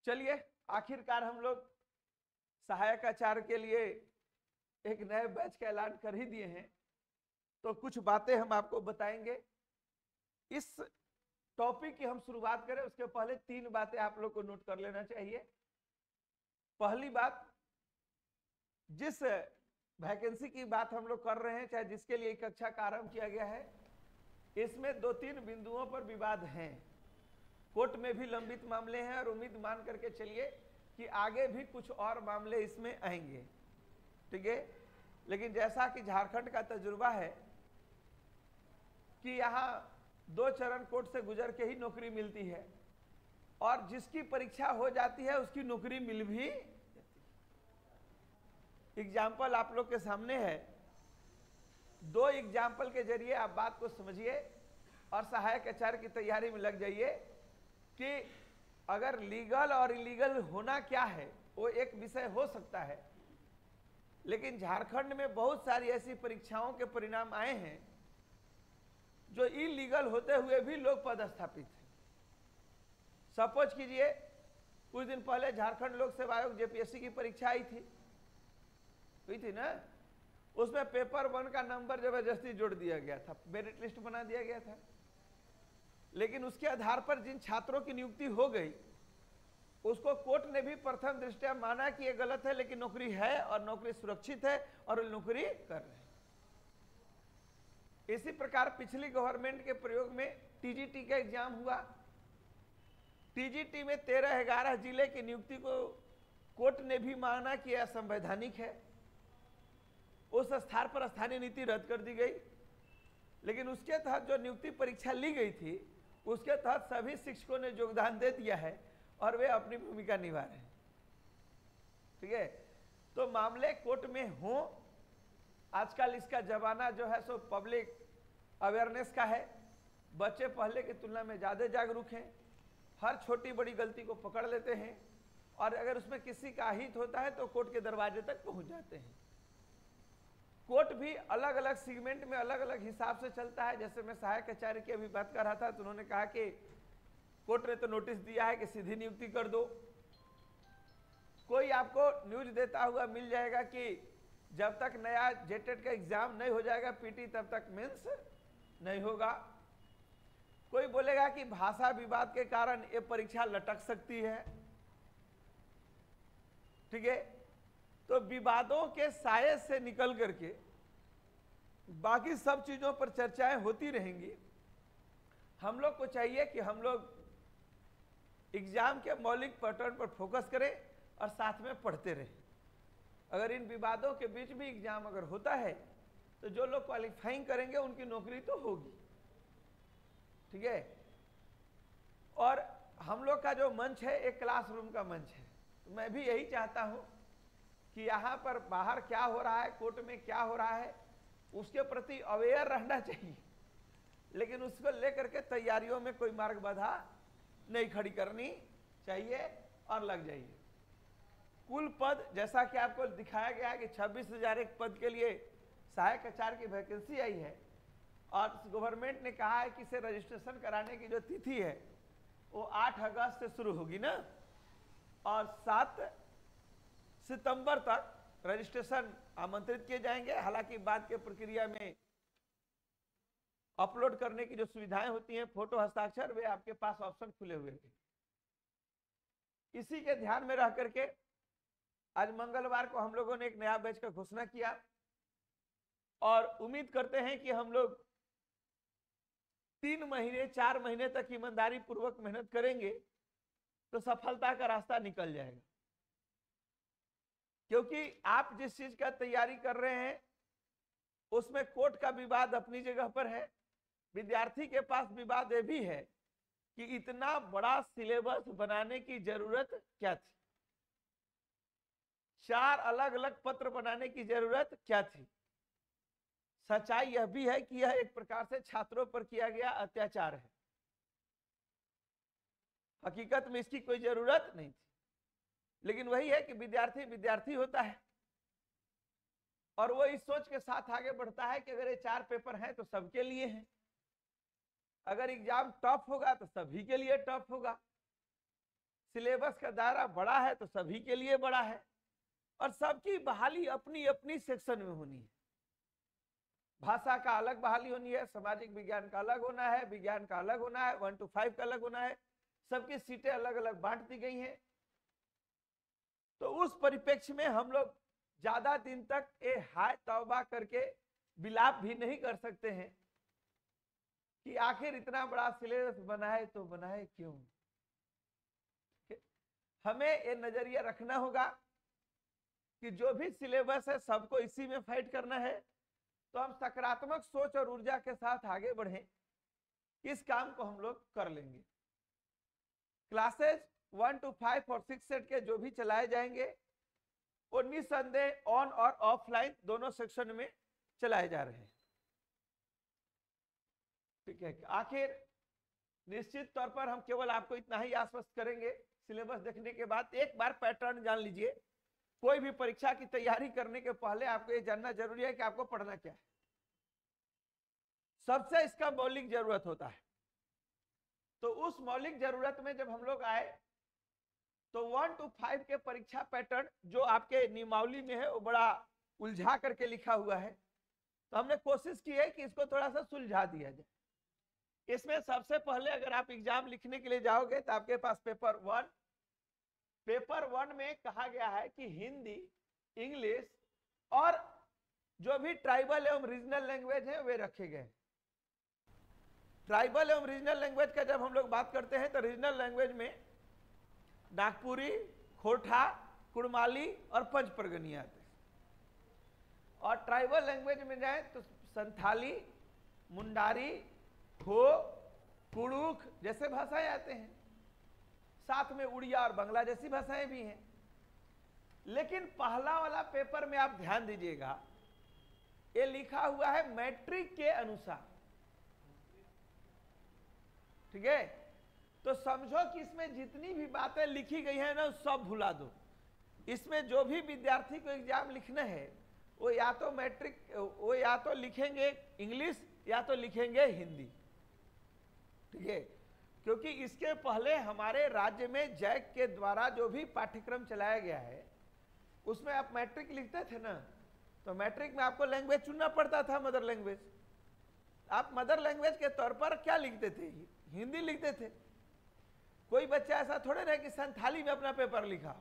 चलिए, आखिरकार हम लोग सहायक आचार्य के लिए एक नए बैच का ऐलान कर ही दिए हैं, तो कुछ बातें हम आपको बताएंगे। इस टॉपिक की हम शुरुआत करें उसके पहले 3 बातें आप लोग को नोट कर लेना चाहिए। पहली बात, जिस वैकेंसी की बात हम लोग कर रहे हैं, चाहे जिसके लिए कक्षा का आरंभ किया गया है, इसमें 2-3 बिंदुओं पर विवाद हैं। कोर्ट में भी लंबित मामले हैं और उम्मीद मान करके चलिए कि आगे भी कुछ और मामले इसमें आएंगे, ठीक है। लेकिन जैसा कि झारखंड का तजुर्बा है कि यहाँ 2 चरण कोर्ट से गुजर के ही नौकरी मिलती है, और जिसकी परीक्षा हो जाती है उसकी नौकरी मिल भी जाती है। एग्जाम्पल आप लोग के सामने है, 2 एग्जाम्पल के जरिए आप बात को समझिए और सहायक आचार्य की तैयारी में लग जाइए कि अगर लीगल और इलीगल होना क्या है वो एक विषय हो सकता है, लेकिन झारखंड में बहुत सारी ऐसी परीक्षाओं के परिणाम आए हैं जो इलीगल होते हुए भी लोग पदस्थापित हैं। सपोज कीजिए, कुछ दिन पहले झारखंड लोक सेवा आयोग जेपीएससी की परीक्षा आई थी, हुई थी ना। उसमें पेपर 1 का नंबर जबरदस्ती जोड़ दिया गया था, मेरिट लिस्ट बना दिया गया था, लेकिन उसके आधार पर जिन छात्रों की नियुक्ति हो गई उसको कोर्ट ने भी प्रथम दृष्टया माना कि ये गलत है, लेकिन नौकरी है और नौकरी सुरक्षित है और नौकरी कर रहे हैं। इसी प्रकार पिछली गवर्नमेंट के प्रयोग में टीजीटी का एग्जाम हुआ। टीजीटी में 13-11 जिले की नियुक्ति को कोर्ट ने भी माना कि यह असंवैधानिक है। उस स्थान पर स्थानीय नीति रद्द कर दी गई, लेकिन उसके तहत जो नियुक्ति परीक्षा ली गई थी उसके तहत सभी शिक्षकों ने योगदान दे दिया है और वे अपनी भूमिका निभा रहे हैं, ठीक है। तो मामले कोर्ट में हो, आजकल इसका जमाना जो है सो पब्लिक अवेयरनेस का है। बच्चे पहले की तुलना में ज्यादा जागरूक हैं, हर छोटी बड़ी गलती को पकड़ लेते हैं और अगर उसमें किसी का हित होता है तो कोर्ट के दरवाजे तक पहुंच जाते हैं। कोर्ट भी अलग अलग सेगमेंट में अलग अलग हिसाब से चलता है। जैसे मैं सहायक आचार्य की अभी बात कर रहा था तो उन्होंने कहा कि कोर्ट ने तो नोटिस दिया है कि सीधी नियुक्ति कर दो। कोई आपको न्यूज देता हुआ मिल जाएगा कि जब तक नया जेटेट का एग्जाम नहीं हो जाएगा पीटी तब तक मेंस नहीं होगा। कोई बोलेगा कि भाषा विवाद के कारण ये परीक्षा लटक सकती है, ठीक है। तो विवादों के साये से निकल करके बाकी सब चीजों पर चर्चाएं होती रहेंगी। हम लोग को चाहिए कि हम लोग एग्जाम के मौलिक पैटर्न पर फोकस करें और साथ में पढ़ते रहें। अगर इन विवादों के बीच भी एग्जाम अगर होता है तो जो लोग क्वालिफाइंग करेंगे उनकी नौकरी तो होगी, ठीक है। और हम लोग का जो मंच है एक क्लासरूम का मंच है, तो मैं भी यही चाहता हूं कि यहाँ पर बाहर क्या हो रहा है, कोर्ट में क्या हो रहा है, उसके प्रति अवेयर रहना चाहिए, लेकिन उसको लेकर के तैयारियों में कोई मार्ग बाधा नहीं खड़ी करनी चाहिए और लग जाइए। कुल पद जैसा कि आपको दिखाया गया है कि 26,000 एक पद के लिए सहायक आचार्य की वैकेंसी आई है और गवर्नमेंट ने कहा है कि इसे रजिस्ट्रेशन कराने की जो तिथि है वो 8 अगस्त से शुरू होगी ना, और 7 सितंबर तक रजिस्ट्रेशन आमंत्रित किए जाएंगे। हालांकि बाद के प्रक्रिया में अपलोड करने की जो सुविधाएं होती हैं, फोटो हस्ताक्षर, वे आपके पास ऑप्शन खुले हुए हैं। इसी के ध्यान में रह करके आज मंगलवार को हम लोगों ने एक नया बैच का घोषणा किया और उम्मीद करते हैं कि हम लोग 3 महीने 4 महीने तक ईमानदारी पूर्वक मेहनत करेंगे तो सफलता का रास्ता निकल जाएगा। क्योंकि आप जिस चीज का तैयारी कर रहे हैं उसमें कोर्ट का विवाद अपनी जगह पर है, विद्यार्थी के पास विवाद ये भी है कि इतना बड़ा सिलेबस बनाने की जरूरत क्या थी, 4 अलग अलग पत्र बनाने की जरूरत क्या थी। सच्चाई यह भी है कि यह एक प्रकार से छात्रों पर किया गया अत्याचार है, हकीकत में इसकी कोई जरूरत नहीं थी। लेकिन वही है कि विद्यार्थी विद्यार्थी होता है और वो इस सोच के साथ आगे बढ़ता है कि अगर ये 4 पेपर हैं तो सबके लिए हैं, अगर एग्जाम टफ होगा तो सभी के लिए टफ होगा। सिलेबस का दायरा बड़ा है तो सभी के लिए बड़ा है, और सबकी बहाली अपनी अपनी सेक्शन में होनी है। भाषा का अलग बहाली होनी है, सामाजिक विज्ञान का अलग होना है, विज्ञान का अलग होना है, 1 to 5 का अलग होना है, सबकी सीटें अलग अलग बांट दी गई हैं। तो उस परिप्रेक्ष्य में हम लोग ज्यादा दिन तक ये हाय तौबा करके विलाप भी नहीं कर सकते हैं कि आखिर इतना बड़ा सिलेबस बनाए तो बनाए क्यों। हमें ये नजरिया रखना होगा कि जो भी सिलेबस है सबको इसी में फाइट करना है, तो हम सकारात्मक सोच और ऊर्जा के साथ आगे बढ़ें, इस काम को हम लोग कर लेंगे। क्लासेज 1 to 5 और 6 सेट के जो भी चलाए जाएंगे वो निसंदेह ऑन और ऑफलाइन दोनों सेक्शन में चलाए जा रहे हैं। ठीक है, आखिर निश्चित तौर पर हम केवल आपको इतना ही आश्वस्त करेंगे, सिलेबस देखने के बाद एक बार पैटर्न जान लीजिए। कोई भी परीक्षा की तैयारी करने के पहले आपको ये जानना जरूरी है कि आपको पढ़ना क्या है। सबसे इसका मौलिक जरूरत होता है। तो उस मौलिक जरूरत में जब हम लोग आए तो 1 to 5 के परीक्षा पैटर्न जो आपके नियमावली में है वो बड़ा उलझा करके लिखा हुआ है, तो हमने कोशिश की है कि इसको थोड़ा सा सुलझा दिया जाए। इसमें सबसे पहले अगर आप एग्जाम लिखने के लिए जाओगे तो आपके पास पेपर 1 में कहा गया है कि हिंदी, इंग्लिश और जो भी ट्राइबल एवं रीजनल लैंग्वेज है वे रखे गए। ट्राइबल एवं रीजनल लैंग्वेज का जब हम लोग बात करते हैं तो रीजनल लैंग्वेज में नागपुरी, खोरठा, कुड़माली और पंचपरगनी आते हैं, और ट्राइबल लैंग्वेज में जाए तो संथाली, मुंडारी, हो, कुड़ुख जैसे भाषाएं आते हैं, साथ में उड़िया और बांग्ला जैसी भाषाएं भी हैं। लेकिन पहला वाला पेपर में आप ध्यान दीजिएगा, ये लिखा हुआ है मैट्रिक के अनुसार। ठीक है, तो समझो कि इसमें जितनी भी बातें लिखी गई हैं ना सब भुला दो। इसमें जो भी विद्यार्थी को एग्जाम लिखना है वो या तो वो या तो लिखेंगे इंग्लिश या तो लिखेंगे हिंदी। ठीक है, क्योंकि इसके पहले हमारे राज्य में जैक के द्वारा जो भी पाठ्यक्रम चलाया गया है उसमें आप मैट्रिक लिखते थे ना, तो मैट्रिक में आपको लैंग्वेज चुनना पड़ता था, मदर लैंग्वेज। आप मदर लैंग्वेज के तौर पर क्या लिखते थे? हिंदी लिखते थे। कोई बच्चा ऐसा थोड़े ना कि संथाली में अपना पेपर लिखा,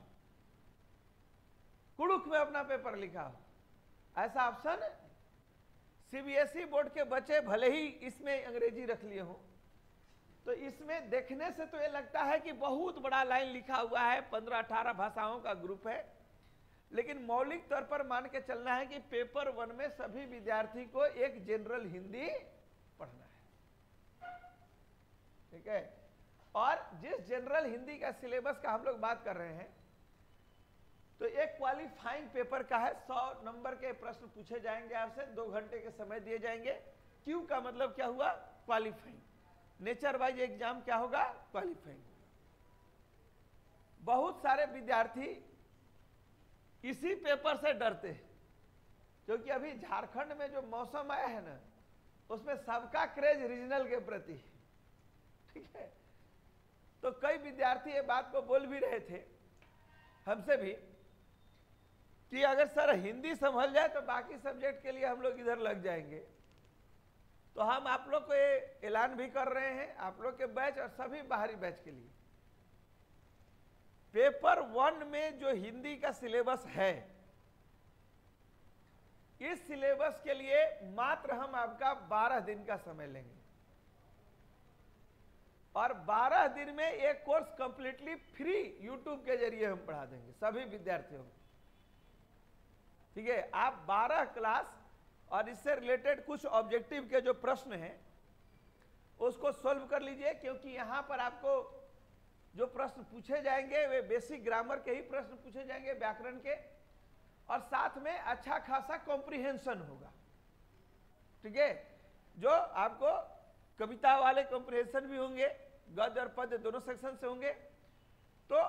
कुड़ुख में अपना पेपर लिखा, ऐसा ऑप्शन सीबीएसई बोर्ड के बच्चे भले ही इसमें अंग्रेजी रख लिए हो, तो इसमें देखने से तो ये लगता है कि बहुत बड़ा लाइन लिखा हुआ है, 15-18 भाषाओं का ग्रुप है, लेकिन मौलिक तौर पर मान के चलना है कि पेपर 1 में सभी विद्यार्थी को एक जनरल हिंदी पढ़ना है। ठीक है, और जिस जनरल हिंदी का सिलेबस का हम लोग बात कर रहे हैं तो एक क्वालिफाइंग पेपर का है, 100 नंबर के प्रश्न पूछे जाएंगे आपसे, 2 घंटे के समय दिए जाएंगे। क्यू का मतलब क्या हुआ? क्वालिफाइंग। नेचर वाइज एग्जाम क्या होगा? क्वालिफाइंग। बहुत सारे विद्यार्थी इसी पेपर से डरते हैं, क्योंकि अभी झारखंड में जो मौसम आया है ना उसमें सबका क्रेज रीजनल के प्रति। ठीक है, तो कई विद्यार्थी ये बात को बोल भी रहे थे हमसे भी कि अगर सर हिंदी संभल जाए तो बाकी सब्जेक्ट के लिए हम लोग इधर लग जाएंगे। तो हम आप लोग को ये ऐलान भी कर रहे हैं, आप लोग के बैच और सभी बाहरी बैच के लिए, पेपर 1 में जो हिंदी का सिलेबस है, इस सिलेबस के लिए मात्र हम आपका 12 दिन का समय लेंगे, और 12 दिन में एक कोर्स कंप्लीटली फ्री यूट्यूब के जरिए हम पढ़ा देंगे सभी विद्यार्थियों को। ठीक है, आप 12 क्लास और इससे रिलेटेड कुछ ऑब्जेक्टिव के जो प्रश्न हैं उसको सॉल्व कर लीजिए, क्योंकि यहां पर आपको जो प्रश्न पूछे जाएंगे वे बेसिक ग्रामर के ही प्रश्न पूछे जाएंगे, व्याकरण के, और साथ में अच्छा खासा कॉम्प्रिहेंशन होगा। ठीक है, जो आपको कविता वाले कॉम्प्रिहेंशन भी होंगे, गद्य और पद्य दोनों सेक्शन से होंगे। तो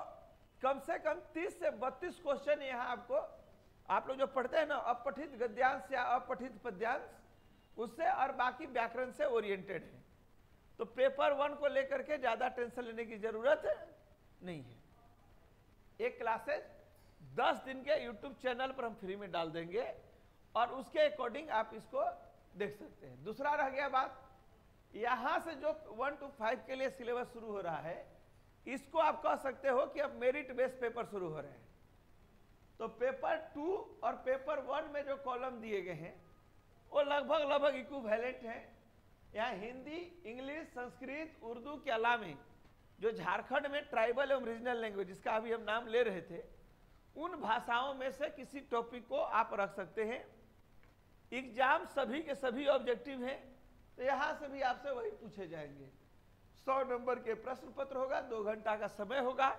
कम से कम 30 से 32 क्वेश्चन यहाँ आपको, आप लोग जो पढ़ते हैं ना अपठित गद्यांश या अपठित पद्यांश, उससे और बाकी व्याकरण से ओरिएंटेड है। तो पेपर 1 को लेकर के ज्यादा टेंशन लेने की जरूरत नहीं है। एक क्लासेज 10 दिन के YouTube चैनल पर हम फ्री में डाल देंगे और उसके अकॉर्डिंग आप इसको देख सकते हैं। दूसरा रह गया बात, यहां से जो 1 to 5 के लिए सिलेबस शुरू हो रहा है, इसको आप कह सकते हो कि अब मेरिट बेस्ड पेपर शुरू हो रहे हैं। तो पेपर 2 और पेपर 1 में जो कॉलम दिए गए हैं वो लगभग इक्विवेलेंट हैं। यहाँ हिंदी, इंग्लिश, संस्कृत, उर्दू के अलावा जो झारखंड में ट्राइबल एवं रीजनल लैंग्वेज जिसका अभी हम नाम ले रहे थे, उन भाषाओं में से किसी टॉपिक को आप रख सकते हैं। एग्जाम सभी के सभी ऑब्जेक्टिव हैं, तो यहां से भी आपसे वही पूछे जाएंगे। 100 नंबर के प्रश्न पत्र होगा, 2 घंटा का समय होगा।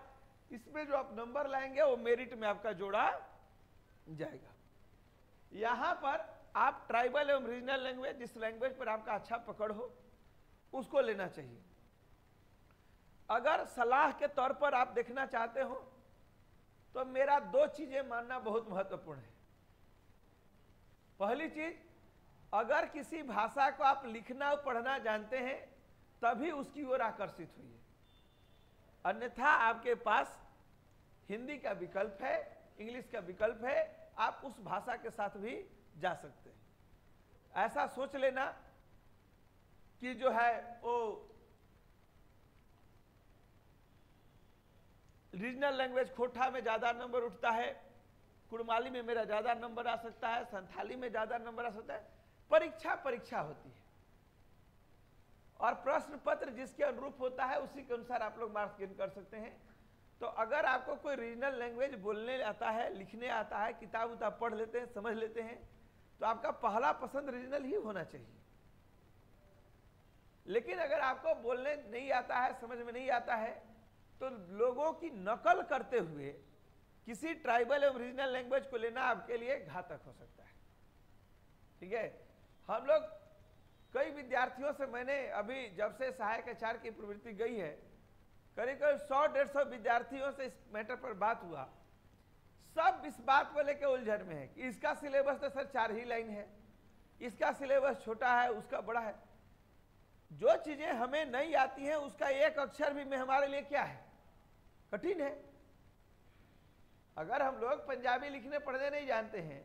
इसमें जो आप नंबर लाएंगे वो मेरिट में आपका जोड़ा जाएगा। यहां पर आप ट्राइबल एवं रीजनल लैंग्वेज, जिस लैंग्वेज पर आपका अच्छा पकड़ हो उसको लेना चाहिए। अगर सलाह के तौर पर आप देखना चाहते हो तो मेरा 2 चीजें मानना बहुत महत्वपूर्ण है। पहली चीज, अगर किसी भाषा को आप लिखना और पढ़ना जानते हैं तभी उसकी ओर आकर्षित हुई है, अन्यथा आपके पास हिंदी का विकल्प है, इंग्लिश का विकल्प है, आप उस भाषा के साथ भी जा सकते हैं। ऐसा सोच लेना कि जो है वो रीजनल लैंग्वेज खोटा में ज्यादा नंबर उठता है, कुड़माली में मेरा ज्यादा नंबर आ सकता है, संथाली में ज्यादा नंबर आ सकता है। परीक्षा होती है और प्रश्न पत्र जिसके अनुरूप होता है उसी के अनुसार आप लोग मार्क्स गेन कर सकते हैं। तो अगर आपको कोई रीजनल लैंग्वेज बोलने आता है, लिखने आता है, किताब उताब पढ़ लेते हैं, समझ लेते हैं, तो आपका पहला पसंद रीजनल ही होना चाहिए। लेकिन अगर आपको बोलने नहीं आता है, समझ में नहीं आता है, तो लोगों की नकल करते हुए किसी ट्राइबल एवं रीजनल लैंग्वेज को लेना आपके लिए घातक हो सकता है। ठीक है, हम लोग कई विद्यार्थियों से, मैंने अभी जब से सहायक आचार्य की प्रवृत्ति गई है, करीब 100-150 विद्यार्थियों से इस मैटर पर बात हुआ। सब इस बात को लेकर उलझन में है कि इसका सिलेबस तो सर 4 ही लाइन है, इसका सिलेबस छोटा है, उसका बड़ा है। जो चीजें हमें नहीं आती हैं उसका एक अक्षर भी में हमारे लिए क्या है, कठिन है। अगर हम लोग पंजाबी लिखने पढ़ने नहीं जानते हैं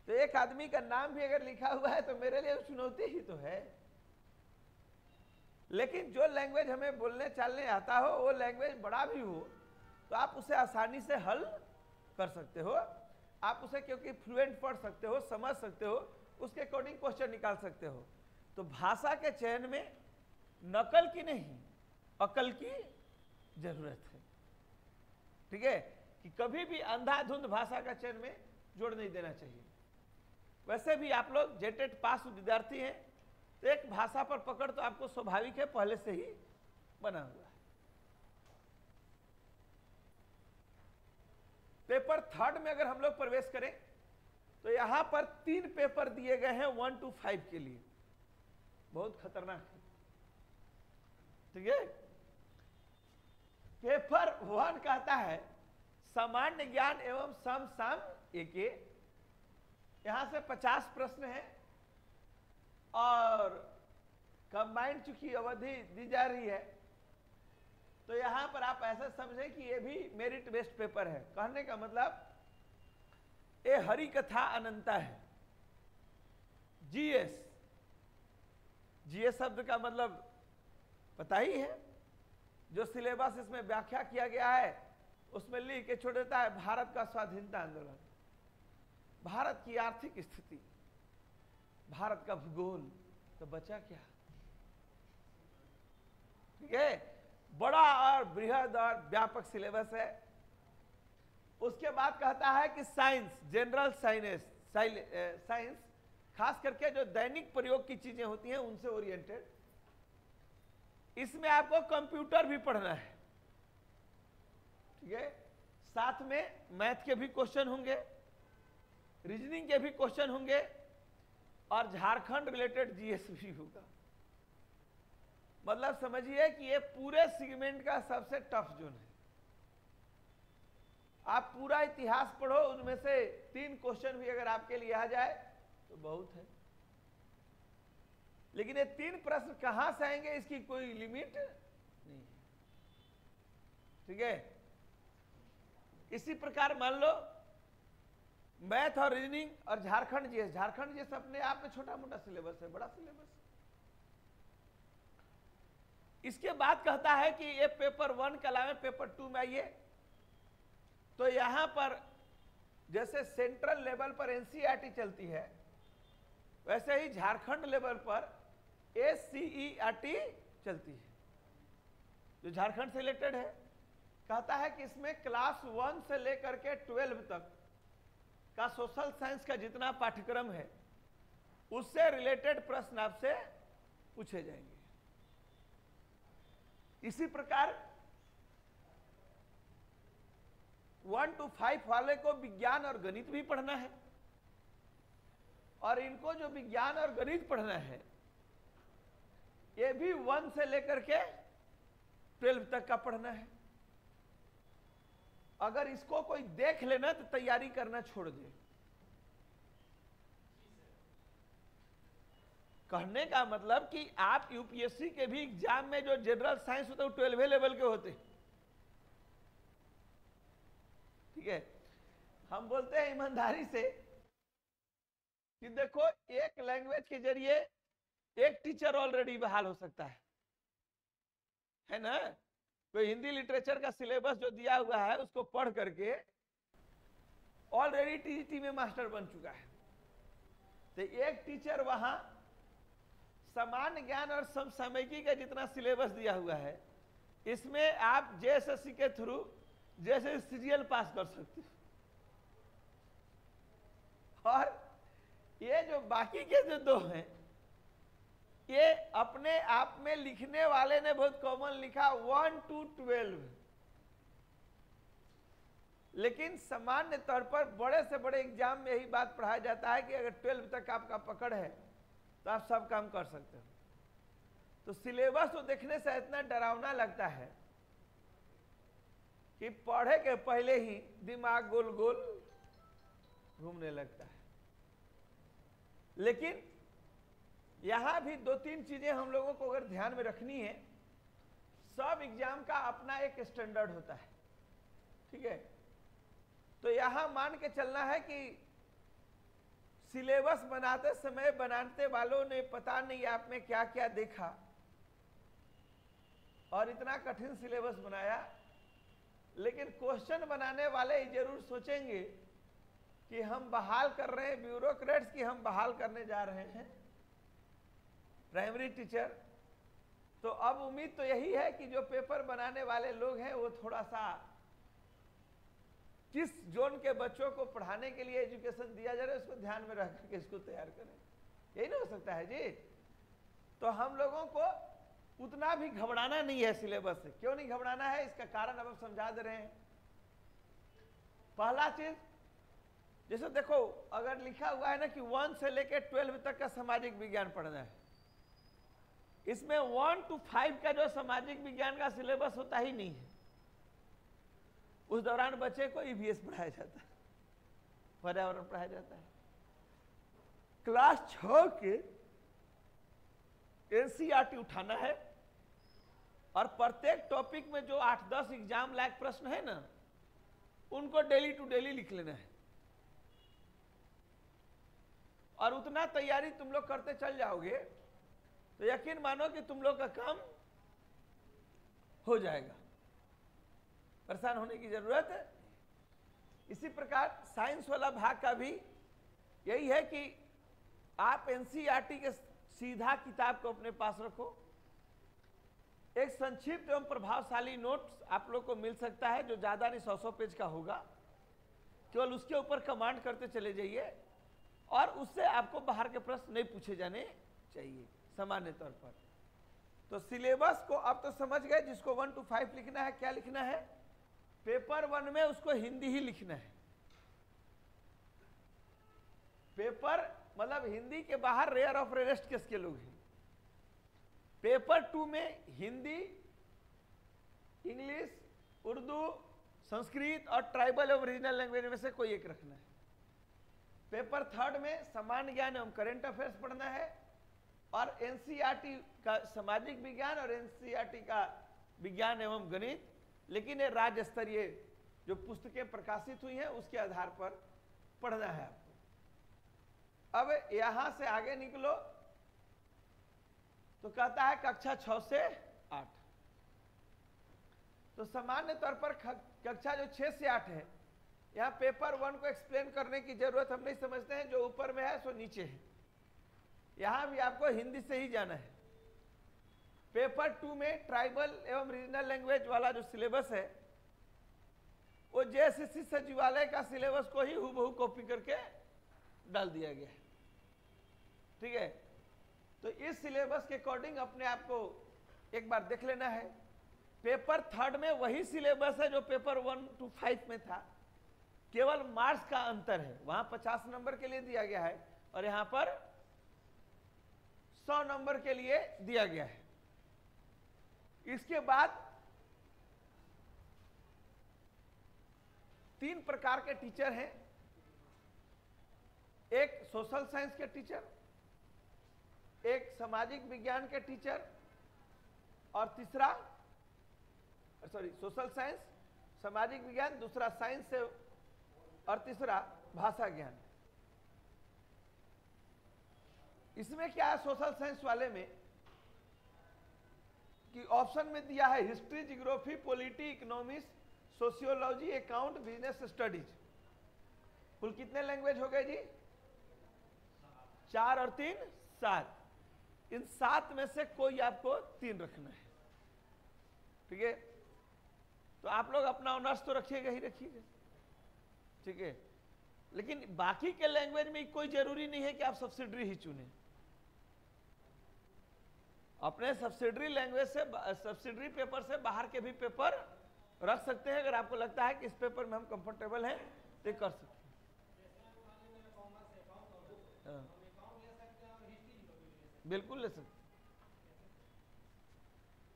तो एक आदमी का नाम भी अगर लिखा हुआ है तो मेरे लिए चुनौती ही तो है। लेकिन जो लैंग्वेज हमें बोलने चालने आता हो, वो लैंग्वेज बड़ा भी हो तो आप उसे आसानी से हल कर सकते हो। आप उसे क्योंकि फ्लुएंट पढ़ सकते हो, समझ सकते हो, उसके अकॉर्डिंग क्वेश्चन निकाल सकते हो। तो भाषा के चयन में नकल की नहीं, अकल की जरूरत है। ठीक है, कि कभी भी अंधाधुंध भाषा का चयन में जोड़ नहीं देना चाहिए। वैसे भी आप लोग जेटेट पास विद्यार्थी हैं, तो एक भाषा पर पकड़ तो आपको स्वाभाविक है, पहले से ही बना हुआ है। पेपर 3 में अगर हम लोग प्रवेश करें तो यहां पर 3 पेपर दिए गए हैं 1 to 5 के लिए, बहुत खतरनाक है। ठीक है, पेपर 1 कहता है सामान्य ज्ञान एवं सम एक, यहां से 50 प्रश्न हैं और कंबाइंड चूंकि अवधि दी जा रही है तो यहां पर आप ऐसा समझें कि ये भी मेरिट बेस्ड पेपर है। कहने का मतलब ये हरि कथा अनंता है। जीएस शब्द का मतलब पता ही है, जो सिलेबस इसमें व्याख्या किया गया है उसमें लिख के छोड़ देता है भारत का स्वाधीनता आंदोलन, भारत की आर्थिक स्थिति, भारत का भूगोल, तो बचा क्या? ठीक है, बड़ा और बृहद और व्यापक सिलेबस है। उसके बाद कहता है कि साइंस, जनरल साइंस, खास करके जो दैनिक प्रयोग की चीजें होती हैं उनसे ओरिएंटेड। इसमें आपको कंप्यूटर भी पढ़ना है। ठीक है, साथ में मैथ के भी क्वेश्चन होंगे, रीजनिंग के भी क्वेश्चन होंगे और झारखंड रिलेटेड जीएस भी होगा। मतलब समझिए कि ये पूरे सेगमेंट का सबसे टफ जोन है। आप पूरा इतिहास पढ़ो, उनमें से 3 क्वेश्चन भी अगर आपके लिए आ जाए तो बहुत है। लेकिन ये 3 प्रश्न कहां से आएंगे इसकी कोई लिमिट नहीं है। ठीक है, इसी प्रकार मान लो मैथ और रीजनिंग और झारखंड जीएस, झारखंड जीएस अपने आप में छोटा मोटा सिलेबस है, बड़ा सिलेबस। इसके बाद कहता है कि ये पेपर 1 के अलावा पेपर 2 में आइए, तो यहां पर जैसे सेंट्रल लेवल पर एनसीईआरटी चलती है, वैसे ही झारखंड लेवल पर एससीईआरटी चलती है, जो झारखंड से रिलेटेड है। कहता है कि इसमें क्लास 1 से लेकर के 12 तक का सोशल साइंस का जितना पाठ्यक्रम है उससे रिलेटेड प्रश्न आपसे पूछे जाएंगे। इसी प्रकार 1 to 5 वाले को विज्ञान और गणित भी पढ़ना है, और इनको जो विज्ञान और गणित पढ़ना है ये भी 1 से लेकर के 12 तक का पढ़ना है। अगर इसको कोई देख लेना तो तैयारी करना छोड़ दे। कहने का मतलब कि आप यूपीएससी के भी एग्जाम में जो जनरल साइंस होते हैं वो 12वें लेवल के होते हैं, ठीक है। हम बोलते हैं ईमानदारी से कि देखो एक लैंग्वेज के जरिए एक टीचर ऑलरेडी बहाल हो सकता है ना। कोई हिंदी लिटरेचर का सिलेबस जो दिया हुआ है उसको पढ़ करके ऑलरेडी टीजीटी में मास्टर बन चुका है, तो एक टीचर वहां सामान्य ज्ञान और समसामयिकी का जितना सिलेबस दिया हुआ है इसमें आप जेएसएससी के थ्रू जैसे सीरियल पास कर सकते हो। और ये जो बाकी के जो 2 हैं ये अपने आप में लिखने वाले ने बहुत कॉमन लिखा 1 to 12, लेकिन सामान्य तौर पर बड़े से बड़े एग्जाम में यही बात पढ़ाया जाता है कि अगर 12 तक आपका पकड़ है तो आप सब काम कर सकते हो। तो सिलेबस तो देखने से इतना डरावना लगता है कि पढ़े के पहले ही दिमाग गोल गोल घूमने लगता है। लेकिन यहां भी 2-3 चीजें हम लोगों को अगर ध्यान में रखनी है। सब एग्जाम का अपना एक स्टैंडर्ड होता है, ठीक है। तो यहां मान के चलना है कि सिलेबस बनाते समय बनाने वालों ने पता नहीं आप में क्या क्या देखा और इतना कठिन सिलेबस बनाया, लेकिन क्वेश्चन बनाने वाले ये जरूर सोचेंगे कि हम बहाल कर रहे हैं ब्यूरोक्रेट्स की, हम बहाल करने जा रहे हैं प्राइमरी टीचर। तो अब उम्मीद तो यही है कि जो पेपर बनाने वाले लोग हैं वो थोड़ा सा किस जोन के बच्चों को पढ़ाने के लिए एजुकेशन दिया जा रहा है उसको ध्यान में रख करके इसको तैयार करें। यही ना हो सकता है जी। तो हम लोगों को उतना भी घबराना नहीं है सिलेबस से। क्यों नहीं घबराना है इसका कारण अब हम समझा दे रहे हैं। पहला चीज, जैसे देखो अगर लिखा हुआ है ना कि 1 से लेकर 12 तक का सामाजिक विज्ञान पढ़ना है, इसमें 1 to 5 का जो सामाजिक विज्ञान का सिलेबस होता ही नहीं है। उस दौरान बच्चे को ईवीएस पढ़ाया जाता है, पर्यावरण पढ़ाया जाता है। क्लास 6 के एनसीईआरटी उठाना है और प्रत्येक टॉपिक में जो 8-10 एग्जाम लायक प्रश्न है ना उनको डेली टू डेली लिख लेना है। और उतना तैयारी तुम लोग करते चल जाओगे तो यकीन मानो कि तुम लोग का काम हो जाएगा, परेशान होने की जरूरत है। इसी प्रकार साइंस वाला भाग का भी यही है कि आप एनसीईआरटी के सीधा किताब को अपने पास रखो। एक संक्षिप्त एवं प्रभावशाली नोट्स आप लोग को मिल सकता है जो ज्यादा नहीं 100 पेज का होगा। केवल उसके ऊपर कमांड करते चले जाइए और उससे आपको बाहर के प्रश्न नहीं पूछे जाने चाहिए सामान्य तौर पर। तो सिलेबस को अब तो समझ गए, जिसको 1 to 5 लिखना है क्या लिखना है, पेपर 1 में उसको हिंदी ही लिखना है। पेपर मतलब हिंदी के बाहर रेयर ऑफ रेयरेस्ट केस के लोग हैं। पेपर 2 में हिंदी, इंग्लिश, उर्दू, संस्कृत और ट्राइबल एवं रीजनल लैंग्वेज में से कोई एक रखना है। पेपर 3 में सामान्य ज्ञान एवं करंट अफेयर्स पढ़ना है और एनसीईआरटी का सामाजिक विज्ञान और एनसीईआरटी का विज्ञान एवं गणित, लेकिन ये राज्य स्तरीय जो पुस्तकें प्रकाशित हुई हैं उसके आधार पर पढ़ना है आपको। अब यहां से आगे निकलो तो कहता है कक्षा 6 से 8। तो सामान्य तौर पर कक्षा जो 6 से 8 है, यहां पेपर 1 को एक्सप्लेन करने की जरूरत हम नहीं समझते हैं, जो ऊपर में है सो नीचे है। यहां भी आपको हिंदी से ही जाना है। पेपर 2 में ट्राइबल एवं रीजनल लैंग्वेज वाला जो सिलेबस है वो जेएसएससी सचिवालय का सिलेबस को ही हूबहू कॉपी करके डाल दिया गया है। ठीक है, तो इस सिलेबस के अकॉर्डिंग अपने आप को एक बार देख लेना है। पेपर 3 में वही सिलेबस है जो पेपर 1 to 5 में था, केवल मार्क्स का अंतर है। वहां 50 नंबर के लिए दिया गया है और यहां पर 100 नंबर के लिए दिया गया है। इसके बाद 3 प्रकार के टीचर हैं। एक सोशल साइंस के टीचर, एक सामाजिक विज्ञान के टीचर और तीसरा सोशल साइंस, सामाजिक विज्ञान, दूसरा साइंस से और तीसरा भाषा ज्ञान। इसमें क्या है सोशल साइंस वाले में कि ऑप्शन में दिया है history, geography, polity, economics, sociology, account, business studies. कुल कितने लैंग्वेज हो गए जी? 4 और 3 7। इन 7 में से कोई आपको 3 रखना है। ठीक है, तो आप लोग अपना ऑनर्स तो रखिएगा ही रखिएगा। ठीक है, लेकिन बाकी के लैंग्वेज में कोई जरूरी नहीं है कि आप सब्सिडरी ही चुने। अपने सब्सिडरी लैंग्वेज से, सब्सिडरी पेपर से बाहर के भी पेपर रख सकते हैं। अगर आपको लगता है कि इस पेपर में हम कंफर्टेबल हैं तो कर सकते हैं। बिल्कुल ले सकते,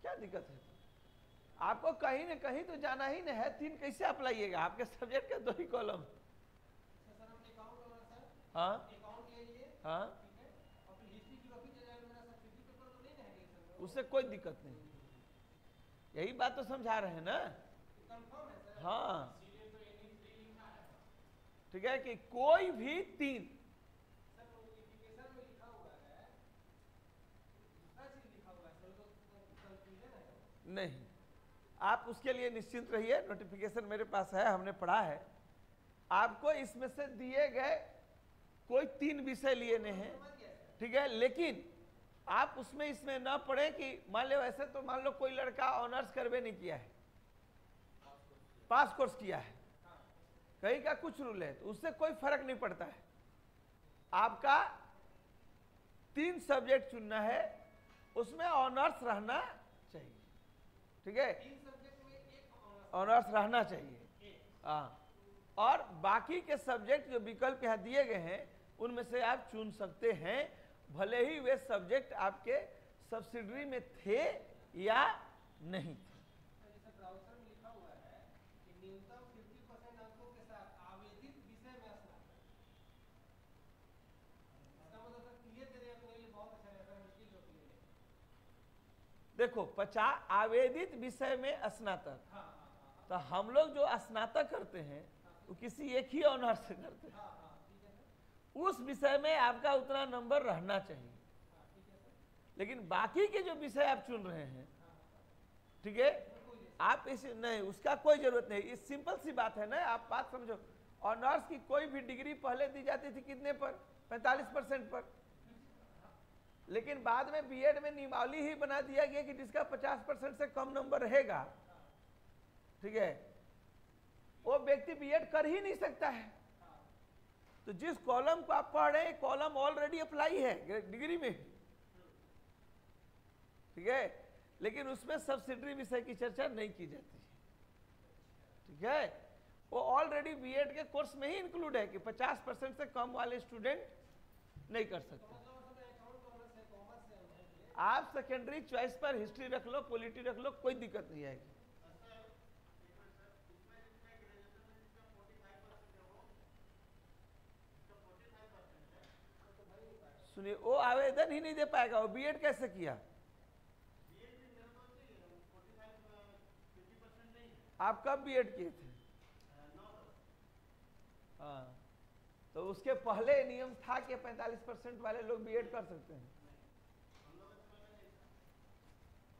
क्या दिक्कत है? आपको कहीं न कहीं तो जाना ही नहीं है। 3 कैसे आप लाइएगा? आपके सब्जेक्ट के 2 ही कॉलम। हाँ हाँ, उससे कोई दिक्कत नहीं। यही बात तो समझा रहे हैं ना। हाँ, ठीक है कि कोई भी 3 नहीं, आप उसके लिए निश्चिंत रहिए। नोटिफिकेशन मेरे पास है, हमने पढ़ा है। आपको इसमें से दिए गए कोई 3 विषय लिए नहीं हैं, ठीक है, लेकिन आप उसमें इसमें ना पढ़े कि मान लो ऐसे, तो मान लो कोई लड़का ऑनर्स करवे नहीं किया है, पास कोर्स किया है, कहीं का कुछ रूल है, तो उससे कोई फर्क नहीं पड़ता है। आपका 3 सब्जेक्ट चुनना है, उसमें ऑनर्स रहना चाहिए। ठीक है, ऑनर्स रहना चाहिए। हाँ, और बाकी के सब्जेक्ट जो विकल्प यहाँ दिए गए हैं उनमें से आप चुन सकते हैं, भले ही वे सब्जेक्ट आपके सब्सिडरी में थे या नहीं थे। देखो 50 आवेदित विषय में स्नातक, तो हम लोग जो स्नातक करते हैं वो किसी एक ही ऑनर्स से करते हैं, उस विषय में आपका उतना नंबर रहना चाहिए। लेकिन बाकी के जो विषय आप चुन रहे हैं, ठीक है, आप इस नहीं, उसका कोई जरूरत नहीं। इस सिंपल सी बात है ना, आप बात समझो। ऑनर्स की कोई भी डिग्री पहले दी जाती थी कितने पर? 45% पर। लेकिन बाद में बीएड में नियमावली ही बना दिया गया कि जिसका 50% से कम नंबर रहेगा, ठीक है, वो व्यक्ति बीएड कर ही नहीं सकता है। तो जिस कॉलम को आप पढ़ रहे हैं, कॉलम ऑलरेडी अप्लाई है डिग्री में, ठीक है, लेकिन उसमें सब्सिडरी विषय की चर्चा नहीं की जाती है। ठीक है, वो ऑलरेडी बीएड के कोर्स में ही इंक्लूड है कि 50% से कम वाले स्टूडेंट नहीं कर सकते। आप सेकेंडरी चॉइस पर हिस्ट्री रख लो, पॉलिटी रख लो, कोई दिक्कत नहीं आएगी। सुनिए, वो आवेदन ही नहीं दे पाएगा, वो बीएड कैसे किया? आप कब बीएड किए थे? हाँ, तो उसके पहले नियम था कि 45% वाले लोग बीएड कर सकते हैं।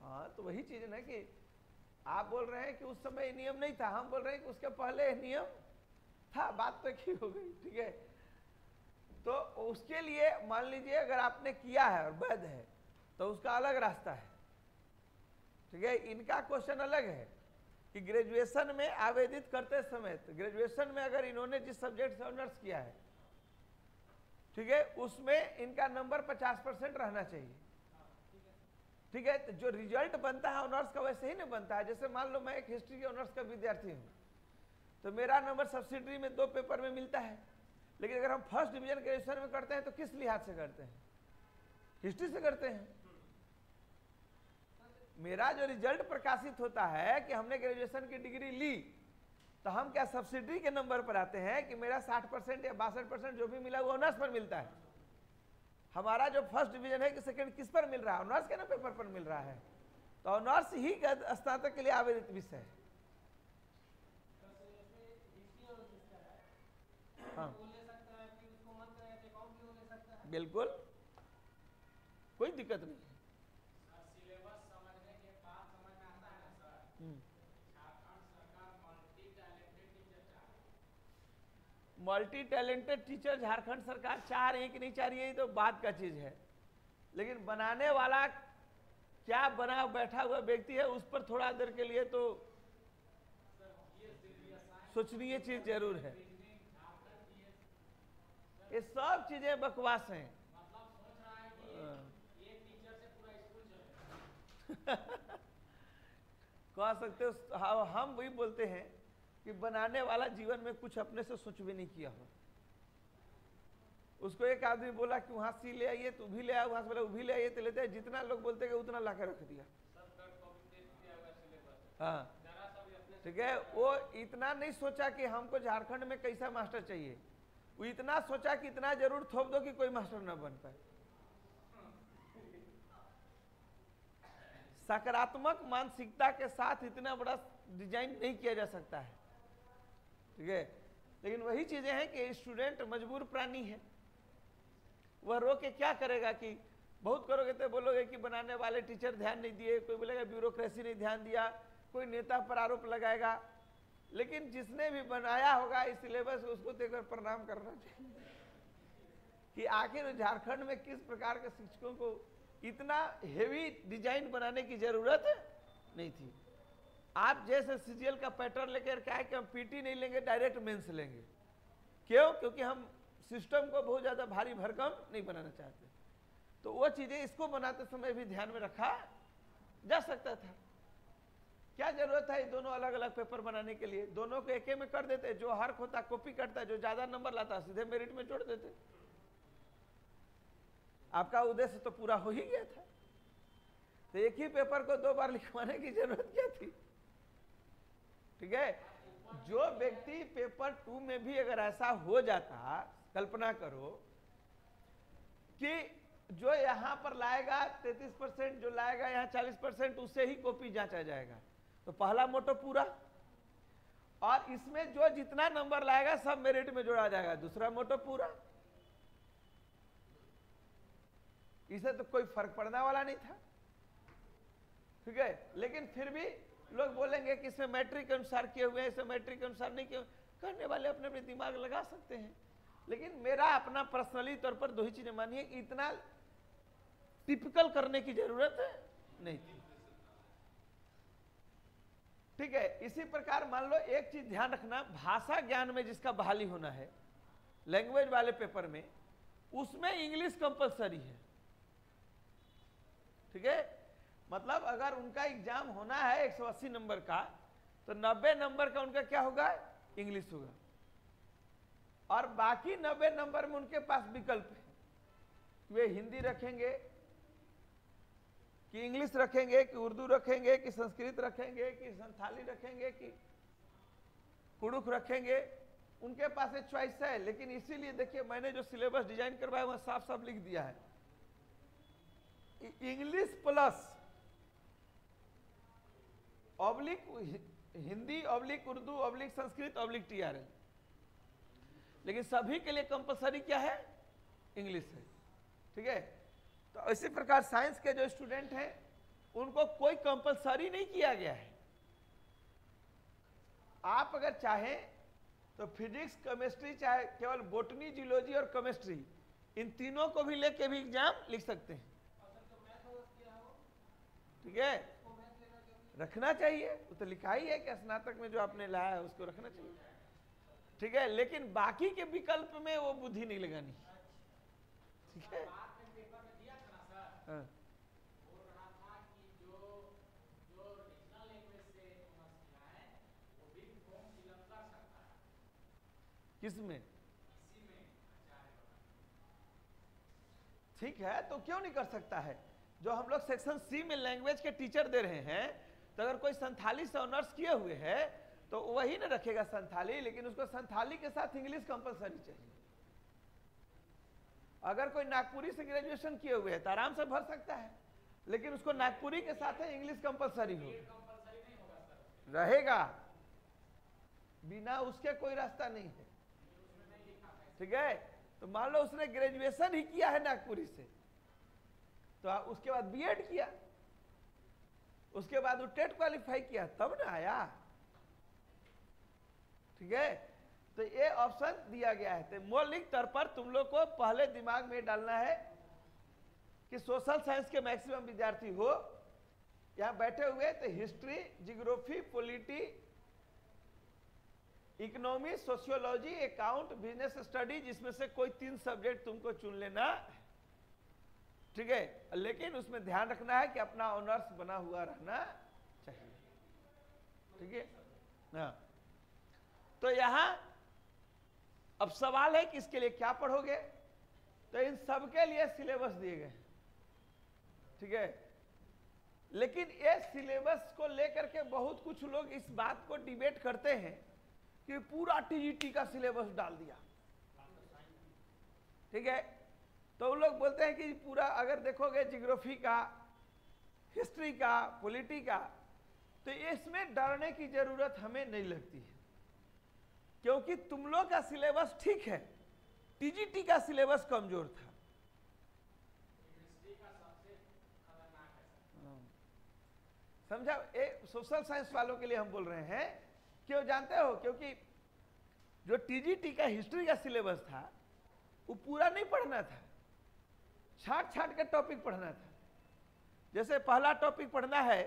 हाँ, तो वही चीज ना कि आप बोल रहे हैं कि उस समय नियम नहीं था, हम बोल रहे हैं कि उसके पहले नियम था, बात तो की हो गई। ठीक है, तो उसके लिए मान लीजिए अगर आपने किया है और वैध है तो उसका अलग रास्ता है। ठीक है, इनका क्वेश्चन अलग है कि ग्रेजुएशन में आवेदित करते समय, तो ग्रेजुएशन में अगर इन्होंने जिस सब्जेक्ट से ऑनर्स किया है, ठीक है, उसमें इनका नंबर 50% रहना चाहिए। ठीक है, तो जो रिजल्ट बनता है ऑनर्स का वैसे ही नहीं बनता है। जैसे मान लो मैं एक हिस्ट्री के ऑनर्स का विद्यार्थी हूँ, तो मेरा नंबर सब्सिडरी में 2 पेपर में मिलता है, लेकिन अगर हम फर्स्ट डिवीजन ग्रेजुएशन में करते हैं तो किस लिहाज से करते हैं? हिस्ट्री से करते हैं। मेरा जो रिजल्ट प्रकाशित होता है कि हमने ग्रेजुएशन की डिग्री ली, तो हम क्या सब्सिडरी के नंबर पर आते हैं कि मेरा 60% या 62% जो भी मिला वो ऑनर्स पर मिलता है। हमारा जो फर्स्ट डिवीजन है कि सेकंड किस पर मिल रहा है? ऑनर्स के ना पेपर पर मिल रहा है। तो ऑनर्स ही स्नातक के लिए आवेदित विषय है। हाँ, बिल्कुल, कोई दिक्कत नहीं है। मल्टी टैलेंटेड टीचर झारखंड सरकार चाह रही है कि नहीं चाह रही है, तो बात का चीज है, लेकिन बनाने वाला क्या बना बैठा हुआ व्यक्ति है उस पर थोड़ा देर के लिए तो सोचनीय चीज जरूर है। ये सब चीजें बकवास हैं। कह सकते हो, हम वही बोलते हैं कि बनाने वाला जीवन में कुछ अपने से सोच भी नहीं किया हो। उसको एक आदमी बोला कि वहां सी ले आइए, तो भी ले आया, वहां से बोला वो भी ले आइए, तो लेते हैं। जितना लोग बोलते हैं उतना ला कर रख दिया। हाँ, ठीक है, वो इतना नहीं सोचा कि हमको झारखंड में कैसा मास्टर चाहिए, वो इतना सोचा कि इतना जरूर थोप दो कि कोई मास्टर ना बन पाए। सकारात्मक मानसिकता के साथ इतना बड़ा डिजाइन नहीं किया जा सकता है। ठीक है, लेकिन वही चीजें हैं कि स्टूडेंट मजबूर प्राणी है, वह रो के क्या करेगा? कि बहुत करोगे तो बोलोगे कि बनाने वाले टीचर ध्यान नहीं दिए, कोई बोलेगा ब्यूरोक्रेसी ने ध्यान दिया, कोई नेता पर आरोप लगाएगा। लेकिन जिसने भी बनाया होगा इस सिलेबस उसको देखकर प्रणाम करना चाहिए कि आखिर झारखंड में किस प्रकार के शिक्षकों को इतना हेवी डिजाइन बनाने की जरूरत नहीं थी। आप जैसे सीजीएल का पैटर्न लेकर क्या है कि हम पीटी नहीं लेंगे, डायरेक्ट मेंस लेंगे। क्यों? क्योंकि हम सिस्टम को बहुत ज्यादा भारी भरकम नहीं बनाना चाहते। तो वो चीजें इसको बनाते समय भी ध्यान में रखा जा सकता था। क्या जरूरत है दोनों अलग अलग पेपर बनाने के लिए? दोनों को एक में कर देते, जो हर्क होता कॉपी करता है, जो ज्यादा नंबर लाता सीधे मेरिट में जोड़ देते, आपका उद्देश्य तो पूरा हो ही गया था। तो एक ही पेपर को 2 बार लिखवाने की जरूरत क्या थी? ठीक है, जो व्यक्ति पेपर 2 में भी अगर ऐसा हो जाता, कल्पना करो कि जो यहां पर लाएगा 33%, जो लाएगा यहां 40%, उससे ही कॉपी जांचा जाएगा, तो पहला मोटो पूरा। और इसमें जो जितना नंबर लाएगा सब मेरिट में जोड़ा जाएगा, दूसरा मोटो पूरा। इसे तो कोई फर्क पड़ने वाला नहीं था। ठीक है, लेकिन फिर भी लोग बोलेंगे कि इसमें मैट्रिक के अनुसार किए हुए हैं, इसे मैट्रिक के अनुसार नहीं किए। करने वाले अपने अपने दिमाग लगा सकते हैं, लेकिन मेरा अपना पर्सनली तौर पर 2 ही चीजें मानिए, इतना टिपिकल करने की जरूरत नहीं थी। ठीक है, इसी प्रकार मान लो एक चीज ध्यान रखना, भाषा ज्ञान में जिसका बहाली होना है लैंग्वेज वाले पेपर में, उसमें इंग्लिश कंपलसरी है। ठीक है, मतलब अगर उनका एग्जाम होना है 180 नंबर का, तो 90 नंबर का उनका क्या होगा? इंग्लिश होगा। और बाकी 90 नंबर में उनके पास विकल्प है, वे हिंदी रखेंगे कि इंग्लिश रखेंगे, कि उर्दू रखेंगे, कि संस्कृत रखेंगे, कि संथाली रखेंगे, कि कुड़ुख रखेंगे। उनके पास एक चॉइस है। लेकिन इसीलिए देखिए मैंने जो सिलेबस डिजाइन करवाया वहां साफ साफ लिख दिया है, English plus oblique Hindi oblique Urdu oblique Sanskrit oblique TRL. लेकिन सभी के लिए कंपलसरी क्या है? इंग्लिश है। ठीक है, तो इसी प्रकार साइंस के जो स्टूडेंट हैं उनको कोई कंपलसरी नहीं किया गया है। आप अगर चाहें तो फिजिक्स, केमिस्ट्री, चाहे केवल बोटनी, जियोलॉजी और केमिस्ट्री, इन तीनों को भी लेके भी एग्जाम लिख सकते हैं। ठीक है, रखना चाहिए, वो तो लिखा ही है कि स्नातक में जो आपने लाया है उसको रखना चाहिए। ठीक है, लेकिन बाकी के विकल्प में वो बुद्धि नहीं लगानी। ठीक है, हाँ। किसमें? ठीक है, तो क्यों नहीं कर सकता है? जो हम लोग सेक्शन सी में लैंग्वेज के टीचर दे रहे हैं, तो अगर कोई संथाली से ऑनर्स किए हुए है तो वही ना रखेगा संथाली, लेकिन उसको संथाली के साथ इंग्लिश कंपलसरी चाहिए। अगर कोई नागपुरी से ग्रेजुएशन किए हुए है तो आराम से भर सकता है, लेकिन उसको नागपुरी के साथ है इंग्लिश कंपलसरी हो रहेगा, बिना उसके कोई रास्ता नहीं है। ठीक है, तो मान लो उसने ग्रेजुएशन ही किया है नागपुरी से, तो उसके बाद बीएड किया, उसके बाद वो टेट क्वालिफाई किया, तब ना आया। ठीक है, तो ये ऑप्शन दिया गया है। तो मौलिक तौर पर तुम लोग को पहले दिमाग में डालना है कि सोशल साइंस के मैक्सिमम विद्यार्थी हो यहां बैठे हुए, तो history, geography, polity, economy, sociology, account, business study, जिसमें से कोई 3 सब्जेक्ट तुमको चुन लेना। ठीक है, लेकिन उसमें ध्यान रखना है कि अपना ऑनर्स बना हुआ रहना चाहिए। ठीक है, हाँ। तो यहां अब सवाल है कि इसके लिए क्या पढ़ोगे, तो इन सब के लिए सिलेबस दिए गए। ठीक है, लेकिन ये सिलेबस को लेकर के बहुत कुछ लोग इस बात को डिबेट करते हैं कि पूरा टीजीटी का सिलेबस डाल दिया। ठीक है, तो वो लोग बोलते हैं कि पूरा अगर देखोगे जियोग्राफी का, हिस्ट्री का, पॉलिटी का, तो इसमें डरने की जरूरत हमें नहीं लगती है, क्योंकि तुम लोग का सिलेबस ठीक है, टीजीटी का सिलेबस कमजोर था। समझा? ये सोशल साइंस वालों के लिए हम बोल रहे हैं, क्यों जानते हो? क्योंकि जो टीजीटी का हिस्ट्री का सिलेबस था वो पूरा नहीं पढ़ना था, छाट छाट के टॉपिक पढ़ना था। जैसे पहला टॉपिक पढ़ना है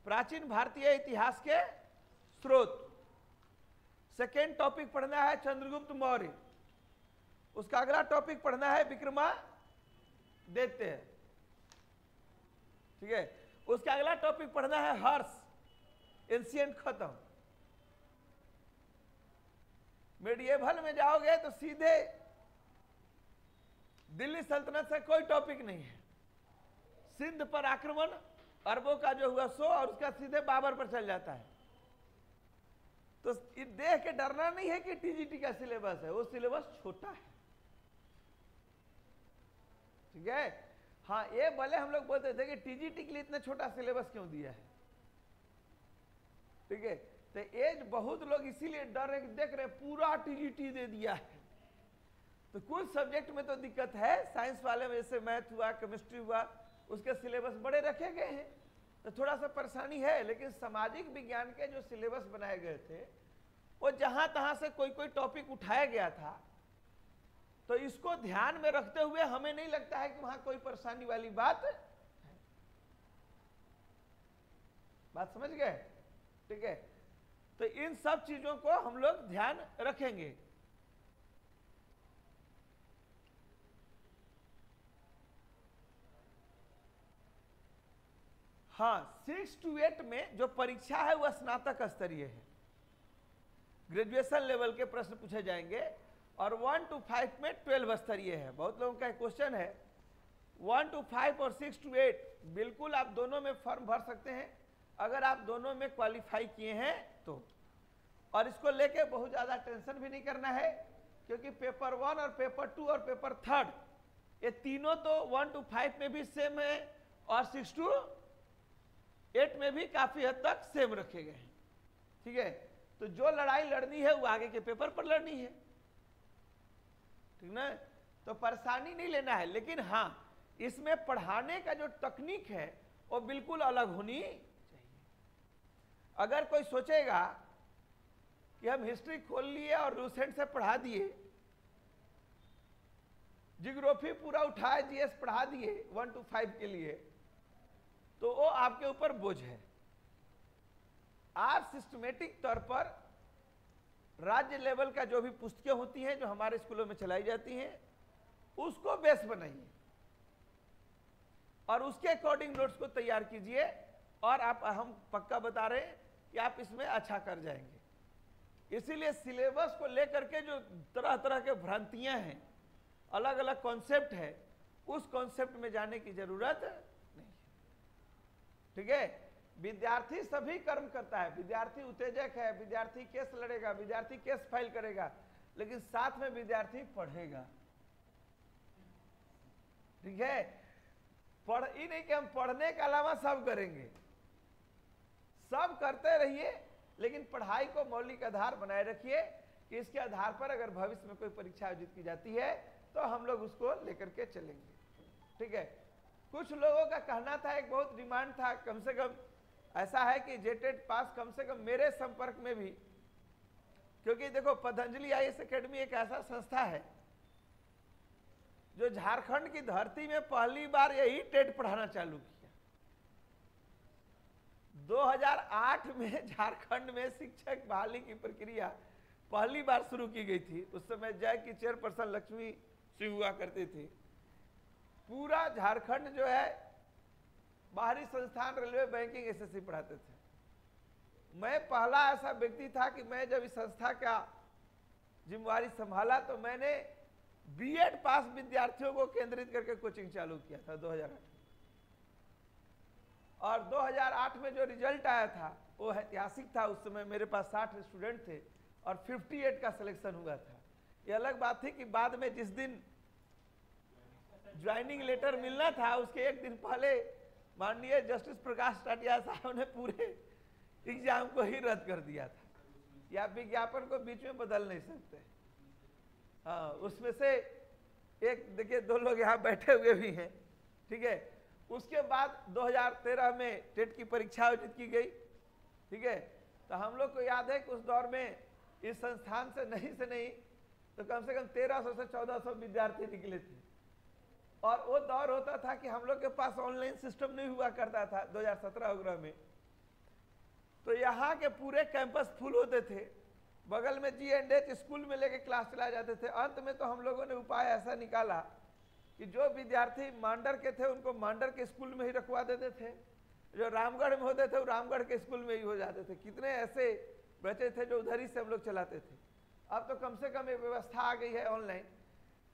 प्राचीन भारतीय इतिहास के स्रोत, सेकेंड टॉपिक पढ़ना है चंद्रगुप्त मौर्य, उसका अगला टॉपिक पढ़ना है विक्रमादित्य। ठीक है, उसका अगला टॉपिक पढ़ना है हर्ष, एंशिएंट खत्म। मेडिएवल में जाओगे तो सीधे दिल्ली सल्तनत से कोई टॉपिक नहीं है, सिंध पर आक्रमण अरबों का जो हुआ सो, और उसका सीधे बाबर पर चल जाता है। तो देख के डरना नहीं है कि टीजीटी का सिलेबस है, वो सिलेबस छोटा है। ठीक है, हाँ, ये भले हम लोग बोलते थे कि टीजीटी के लिए इतना छोटा सिलेबस क्यों दिया है। ठीक है, तो एज बहुत लोग इसीलिए डर रहे, देख रहे पूरा टीजीटी दे दिया है। तो कुछ सब्जेक्ट में तो दिक्कत है, साइंस वाले में जैसे मैथ हुआ, केमिस्ट्री हुआ, उसके सिलेबस बड़े रखे गए हैं, तो थोड़ा सा परेशानी है। लेकिन सामाजिक विज्ञान के जो सिलेबस बनाए गए थे वो जहां तहां से कोई कोई टॉपिक उठाया गया था, तो इसको ध्यान में रखते हुए हमें नहीं लगता है कि वहां कोई परेशानी वाली बात समझ गए? ठीक है, तो इन सब चीजों को हम लोग ध्यान रखेंगे। हाँ, 6 to 8 में जो परीक्षा है वह स्नातक स्तरीय है, ग्रेजुएशन लेवल के प्रश्न पूछे जाएंगे, और 1 to 5 में 12 स्तरीय है। बहुत लोगों का क्वेश्चन है 1 to 5 और 6 to 8, बिल्कुल आप दोनों में फॉर्म भर सकते हैं अगर आप दोनों में क्वालिफाई किए हैं तो। और इसको लेके बहुत ज़्यादा टेंशन भी नहीं करना है, क्योंकि पेपर 1 और पेपर 2 और पेपर 3 ये तीनों तो 1 to 5 में भी सेम है और 6 to 8 में भी काफ़ी हद तक सेम रखे गए हैं। ठीक है, तो जो लड़ाई लड़नी है वो आगे के पेपर पर लड़नी है। ठीक ना। तो परेशानी नहीं लेना है, लेकिन हाँ इसमें पढ़ाने का जो तकनीक है वो बिल्कुल अलग होनी चाहिए। अगर कोई सोचेगा कि हम हिस्ट्री खोल लिए और लूसेंट से पढ़ा दिए, जियोग्राफी पूरा उठाए, जीएस पढ़ा दिए 1 to 5 के लिए, तो वो आपके ऊपर बोझ है। आप सिस्टमेटिक तौर पर राज्य लेवल का जो भी पुस्तकें होती हैं जो हमारे स्कूलों में चलाई जाती हैं उसको बेस बनाइए और उसके अकॉर्डिंग नोट्स को तैयार कीजिए, और आप, हम पक्का बता रहे हैं कि आप इसमें अच्छा कर जाएंगे। इसीलिए सिलेबस को लेकर के जो तरह तरह के भ्रांतियां हैं, अलग अलग कॉन्सेप्ट है, उस कॉन्सेप्ट में जाने की जरूरत नहीं है। ठीक है, विद्यार्थी सभी कर्म करता है, विद्यार्थी उत्तेजक है, विद्यार्थी केस लड़ेगा, विद्यार्थी केस फाइल करेगा, लेकिन साथ में विद्यार्थी पढ़ेगा। ठीक है, पढ़ ही नहीं कि हम पढ़ने के अलावा सब करेंगे, सब करते रहिए, लेकिन पढ़ाई को मौलिक आधार बनाए रखिए कि इसके आधार पर अगर भविष्य में कोई परीक्षा आयोजित की जाती है तो हम लोग उसको लेकर के चलेंगे। ठीक है, कुछ लोगों का कहना था, एक बहुत डिमांड था, कम से कम ऐसा है कि जेटेट पास कम से कम मेरे संपर्क में भी, क्योंकि देखो पतंजलि आईएएस एकेडमी एक ऐसा संस्था है जो झारखंड की धरती में पहली बार यही टेट पढ़ाना चालू किया। 2008 में झारखंड में शिक्षक बहाली की प्रक्रिया पहली बार शुरू की गई थी। उस समय जय की चेयरपर्सन लक्ष्मी सिंह हुआ करते थे। पूरा झारखंड जो है बाहरी संस्थान, रेलवे, बैंकिंग, एसएससी पढ़ाते थे। मैं पहला ऐसा व्यक्ति था कि मैं जब इस संस्था का जिम्मेवारी संभाला तो मैंने बीएड पास विद्यार्थियों को केंद्रित करके कोचिंग चालू किया था 2008। और 2008 में जो रिजल्ट आया था वो ऐतिहासिक था। उस समय मेरे पास 60 स्टूडेंट थे और 58 का सिलेक्शन हुआ था। ये अलग बात थी कि बाद में जिस दिन ज्वाइनिंग लेटर मिलना था उसके एक दिन पहले माननीय जस्टिस प्रकाश टाटिया साहब ने पूरे एग्जाम को ही रद्द कर दिया था। या विज्ञापन को बीच में बदल नहीं सकते। हाँ, उसमें से एक देखिए 2 लोग यहाँ बैठे हुए भी हैं। ठीक है, उसके बाद 2013 में टेट की परीक्षा आयोजित की गई। ठीक है, तो हम लोग को याद है कि उस दौर में इस संस्थान से नहीं तो कम से कम 1300 से 1400 विद्यार्थी निकले थे। और वो दौर होता था कि हम लोग के पास ऑनलाइन सिस्टम नहीं हुआ करता था 2017-18 में। तो यहाँ के पूरे कैंपस फुल होते थे, बगल में G&H स्कूल में लेके क्लास चलाए जाते थे। अंत में तो हम लोगों ने उपाय ऐसा निकाला कि जो विद्यार्थी मांडर के थे उनको मांडर के स्कूल में ही रखवा देते थे, जो रामगढ़ में होते थे वो रामगढ़ के स्कूल में ही हो जाते थे। कितने ऐसे बच्चे थे जो उधर ही से हम लोग चलाते थे। अब तो कम से कम ये व्यवस्था आ गई है ऑनलाइन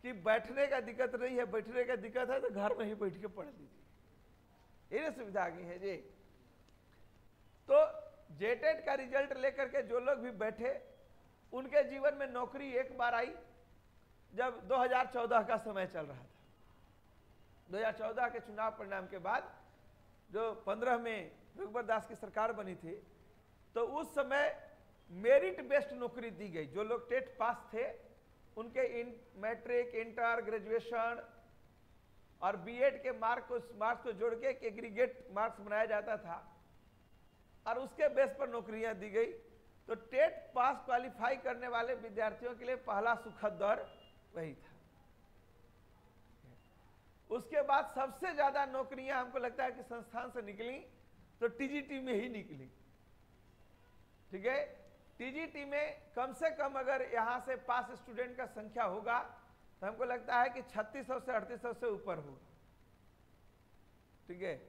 कि बैठने का दिक्कत नहीं है, बैठने का दिक्कत है तो घर में ही बैठ के पढ़ लीजिए, ये सुविधा आ गई है जी। तो जेटेट का रिजल्ट लेकर के जो लोग भी बैठे उनके जीवन में नौकरी एक बार आई जब 2014 का समय चल रहा था। 2014 के चुनाव परिणाम के बाद जो 15 में रघुवर दास की सरकार बनी थी, तो उस समय मेरिट बेस्ड नौकरी दी गई। जो लोग टेट पास थे उनके मैट्रिक, इंटर, ग्रेजुएशन और बीएड के मार्क्स को जोड़ के एक एग्रीगेट मार्क्स बनाया जाता था और उसके बेस पर नौकरियां दी गई। तो टेट पास क्वालिफाई करने वाले विद्यार्थियों के लिए पहला सुखद दौर वही था। उसके बाद सबसे ज्यादा नौकरियां हमको लगता है कि संस्थान से निकली तो टीजीटी में ही निकली। ठीक है, टीजीटी में कम से कम अगर यहां से पास स्टूडेंट का संख्या होगा तो हमको लगता है कि 3600 से 3800 से ऊपर होगा। ठीक है,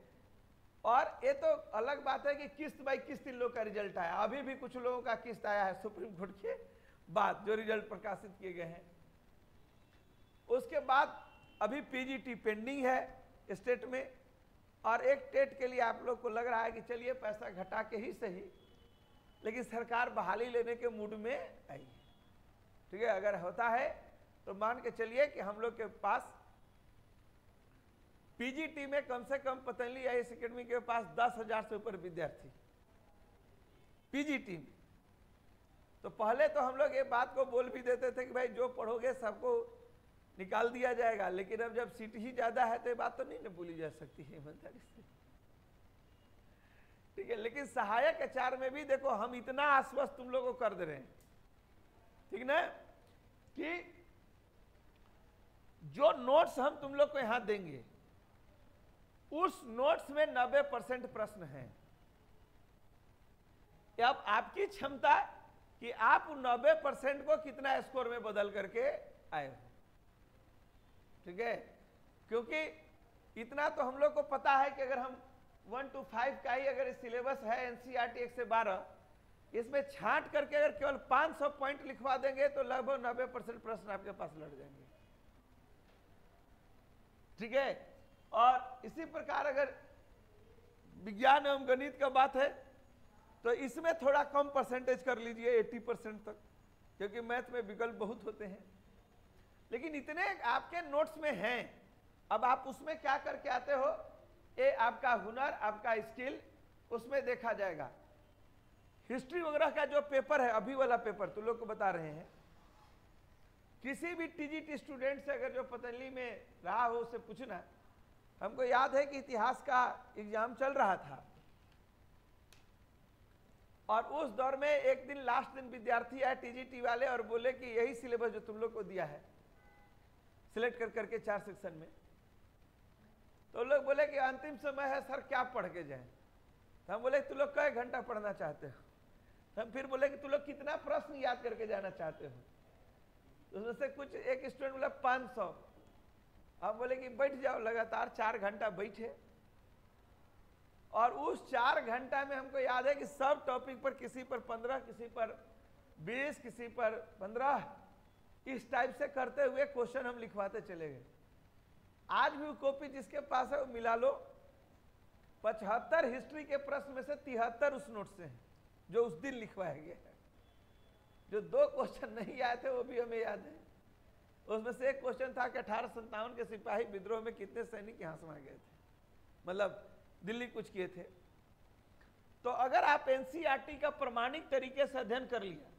और ये तो अलग बात है कि किस्त बाई किस्त इन लोग का रिजल्ट आया। अभी भी कुछ लोगों का किस्त आया है सुप्रीम कोर्ट के बाद जो रिजल्ट प्रकाशित किए गए हैं। उसके बाद अभी पीजीटी पेंडिंग है स्टेट में, और एक टेट के लिए आप लोग को लग रहा है कि चलिए पैसा घटा के ही सही, लेकिन सरकार बहाली लेने के मूड में आई है। ठीक है, अगर होता है तो मान के चलिए कि हम लोग के पास पीजीटी में कम से कम पतंजलि आईएएस एकेडमी के पास 10,000 से ऊपर विद्यार्थी पीजीटी में। तो पहले तो हम लोग ये बात को बोल भी देते थे कि भाई जो पढ़ोगे सबको निकाल दिया जाएगा। लेकिन अब जब सीट ही ज्यादा है तो ये बात तो नहीं ना भूली जा सकती है ईमानदारी से, ठीक है। लेकिन सहायक आचार में भी देखो हम इतना आश्वस्त तुम लोगों को कर दे रहे हैं, ठीक ना, कि जो नोट्स हम तुम लोग को यहां देंगे उस नोट्स में 90% प्रश्न हैं। अब आपकी क्षमता कि आप 90% को कितना स्कोर में बदल करके आए हो, ठीक है। क्योंकि इतना तो हम लोग को पता है कि अगर हम 1 to 5 का ही अगर सिलेबस है एनसीईआरटी 1 से 12, इसमें छांट करके अगर केवल 500 पॉइंट लिखवा देंगे तो लगभग 90% प्रश्न आपके पास लड़ जाएंगे, ठीक है। और इसी प्रकार अगर विज्ञान एवं गणित का बात है तो इसमें थोड़ा कम परसेंटेज कर लीजिए 80% तक, क्योंकि मैथ में विकल्प बहुत होते हैं। लेकिन इतने आपके नोट्स में हैं, अब आप उसमें क्या करके आते हो, ये आपका हुनर, आपका स्किल उसमें देखा जाएगा। हिस्ट्री वगैरह का जो पेपर है, अभी वाला पेपर तुम लोग को बता रहे हैं, किसी भी टीजीटी स्टूडेंट से अगर जो पतंजलि में रहा हो उससे पूछना। हमको याद है कि इतिहास का एग्जाम चल रहा था और उस दौर में एक दिन लास्ट दिन विद्यार्थी आए टीजीटी वाले और बोले कि यही सिलेबस जो तुम लोग को दिया है सिलेक्ट कर करके 4 सेक्शन में, तो लोग बोले कि अंतिम समय है सर क्या पढ़ के जाए। तो हम बोले तुम लोग कई घंटा पढ़ना चाहते हो। तो हम फिर बोले कि तुम लोग कितना प्रश्न याद करके जाना चाहते हो। तो उसमें से कुछ एक स्टूडेंट बोला 500। हम बोले कि बैठ जाओ, लगातार 4 घंटा बैठे और उस 4 घंटा में हमको याद है कि सब टॉपिक पर किसी पर 15, किसी पर 20, किसी पर 15, इस टाइप से करते हुए क्वेश्चन हम लिखवाते चले गए। आज भी वो कॉपी जिसके पास है वो मिला लो, 75 हिस्ट्री के प्रश्न में से 73 उस नोट से हैं जो उस दिन लिखवाया गया है। जो 2 क्वेश्चन नहीं आए थे वो भी हमें याद है। उसमें से एक क्वेश्चन था कि 1857 के सिपाही विद्रोह में कितने सैनिक यहां समा गए थे, मतलब दिल्ली कुछ किए थे। तो अगर आप एनसीईआरटी का प्रमाणिक तरीके से अध्ययन कर लिया,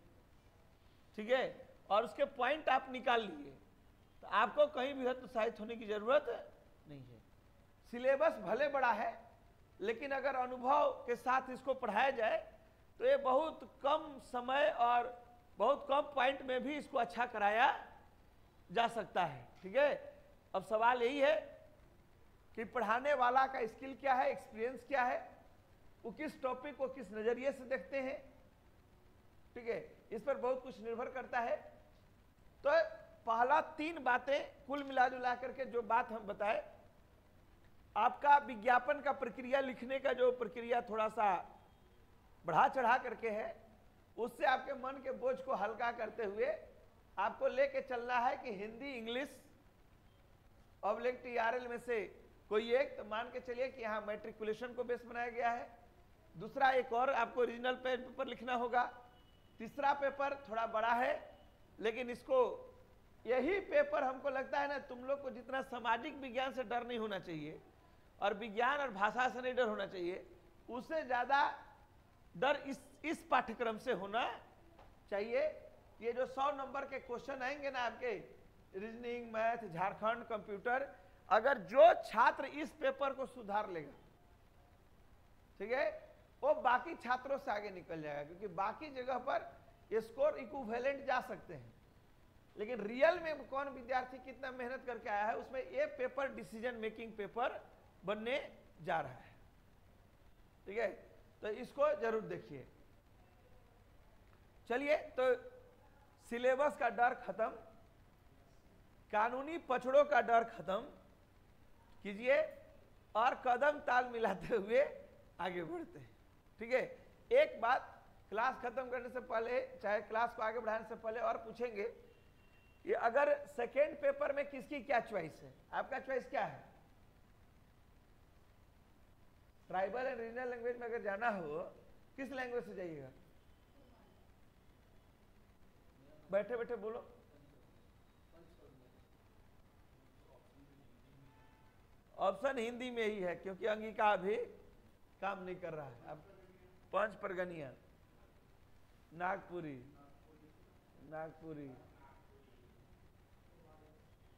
ठीक है, और उसके पॉइंट आप निकाल लिए, तो आपको कहीं भी हतोत्साहित होने की जरूरत नहीं है। सिलेबस भले बड़ा है, लेकिन अगर अनुभव के साथ इसको पढ़ाया जाए तो ये बहुत कम समय और बहुत कम पॉइंट में भी इसको अच्छा कराया जा सकता है, ठीक है। अब सवाल यही है कि पढ़ाने वाला का स्किल क्या है, एक्सपीरियंस क्या है, वो किस टॉपिक को किस नजरिए से देखते हैं, ठीक है, इस पर बहुत कुछ निर्भर करता है। तो पहला 3 बातें कुल मिला जुला करके जो बात हम बताए, आपका विज्ञापन का प्रक्रिया लिखने का जो प्रक्रिया थोड़ा सा बढ़ा चढ़ा करके है, उससे आपके मन के बोझ को हल्का करते हुए आपको लेके चलना है कि हिंदी, इंग्लिश, ऑब्लिक टीआरएल में से कोई एक, तो मान के चलिए कि यहाँ मैट्रिकुलेशन को बेस बनाया गया है। दूसरा एक और आपको रीजनल पेपर लिखना होगा। तीसरा पेपर थोड़ा बड़ा है, लेकिन इसको यही पेपर हमको लगता है ना, तुम लोग को जितना सामाजिक विज्ञान से डर नहीं होना चाहिए और विज्ञान और भाषा से नहीं डर होना चाहिए, उससे ज्यादा डर इस पाठ्यक्रम से होना चाहिए। ये जो 100 नंबर के क्वेश्चन आएंगे ना आपके, रीजनिंग, मैथ, झारखंड, कंप्यूटर, अगर जो छात्र इस पेपर को सुधार लेगा, ठीक है, वो बाकी छात्रों से आगे निकल जाएगा, क्योंकि बाकी जगह पर स्कोर इक्विवेलेंट जा सकते हैं, लेकिन रियल में कौन विद्यार्थी कितना मेहनत करके आया है, उसमें ये पेपर डिसीजन मेकिंग पेपर बनने जा रहा है, ठीक है। तो इसको जरूर देखिए। चलिए, तो सिलेबस का डर खत्म, कानूनी पछड़ों का डर खत्म कीजिए और कदम ताल मिलाते हुए आगे बढ़ते हैं, ठीक है। एक बात क्लास खत्म करने से पहले, चाहे क्लास को आगे बढ़ाने से पहले और पूछेंगे कि अगर सेकेंड पेपर में किसकी क्या चॉइस है, आपका चॉइस क्या है? ट्राइबल एंड रीजनल लैंग्वेज में अगर जाना हो, किस लैंग्वेज से जाइएगा? बैठे बैठे बोलो। ऑप्शन हिंदी में ही है, क्योंकि अंगिका अभी काम नहीं कर रहा है। अब 5 परगनिया, नागपुरी,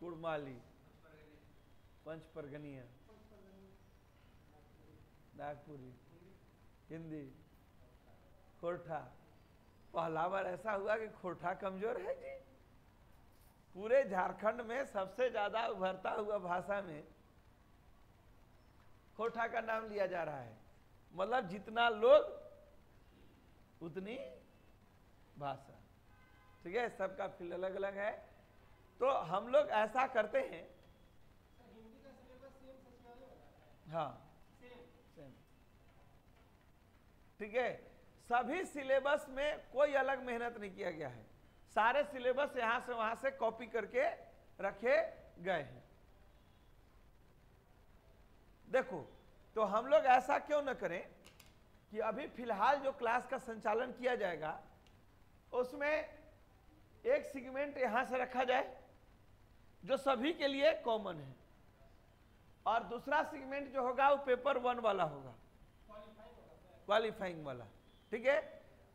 कुड़माली, पंचपरगनिया, नागपुरी, हिंदी, खोरठा। पहला बार ऐसा हुआ कि खोरठा कमजोर है जी। पूरे झारखंड में सबसे ज्यादा उभरता हुआ भाषा में खोरठा का नाम लिया जा रहा है। मतलब जितना लोग उतनी भाषा। ठीक है, सबका फील्ड अलग अलग है। तो हम लोग ऐसा करते हैं, हाँ सेम। ठीक है, सभी सिलेबस में कोई अलग मेहनत नहीं किया गया है। सारे सिलेबस यहां से वहां से कॉपी करके रखे गए हैं। देखो, तो हम लोग ऐसा क्यों न करें कि अभी फिलहाल जो क्लास का संचालन किया जाएगा उसमें एक सेगमेंट यहां से रखा जाए जो सभी के लिए कॉमन है, और दूसरा सेगमेंट जो होगा वो पेपर 1 वाला होगा, क्वालिफाइंग वाला। ठीक है,